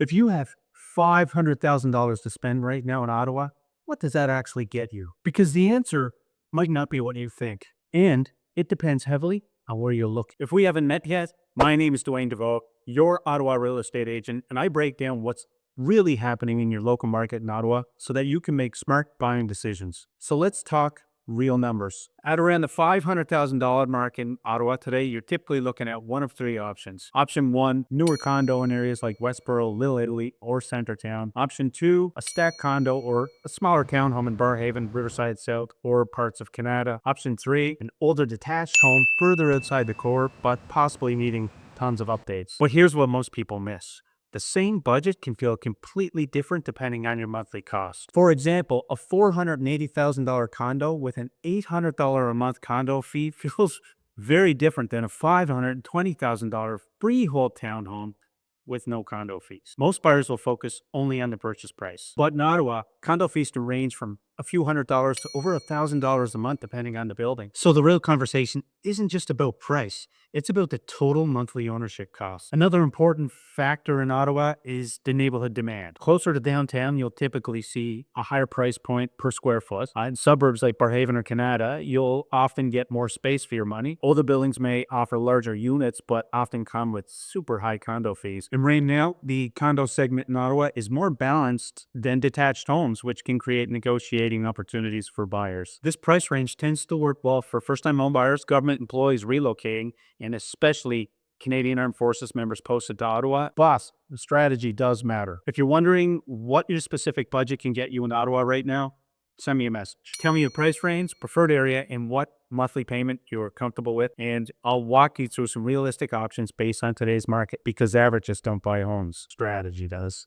If you have $500,000 to spend right now in Ottawa, what does that actually get you? Because the answer might not be what you think. And it depends heavily on where you look. If we haven't met yet, my name is Dwayne Desveaux, your Ottawa real estate agent, and I break down what's really happening in your local market in Ottawa so that you can make smart buying decisions. So let's talk real numbers. At around the $500,000 mark in Ottawa today, you're typically looking at one of three options. Option one, newer condo in areas like Westboro, Little Italy, or Centertown. Option two, a stacked condo or a smaller townhome in Barrhaven, Riverside South, or parts of Canada. Option three, an older detached home further outside the core, but possibly needing tons of updates. But here's what most people miss. The same budget can feel completely different depending on your monthly cost. For example, a $480,000 condo with an $800 a month condo fee feels very different than a $520,000 freehold townhome with no condo fees. Most buyers will focus only on the purchase price. But in Ottawa, condo fees can range from a few $100s to over $1,000 a month depending on the building. So the real conversation isn't just about price, it's about the total monthly ownership cost. Another important factor in Ottawa is the neighborhood demand. Closer to downtown, you'll typically see a higher price point per square foot. In suburbs like Barrhaven or Canada, you'll often get more space for your money. Older buildings may offer larger units, but often come with super high condo fees. And right now, the condo segment in Ottawa is more balanced than detached homes, which can create negotiating opportunities for buyers. This price range tends to work well for first-time home buyers, government employees relocating, and especially Canadian Armed Forces members posted to Ottawa. Boss, the strategy does matter. If you're wondering what your specific budget can get you in Ottawa right now, send me a message. Tell me your price range, preferred area, and what monthly payment you're comfortable with, and I'll walk you through some realistic options based on today's market because averages don't buy homes. Strategy does.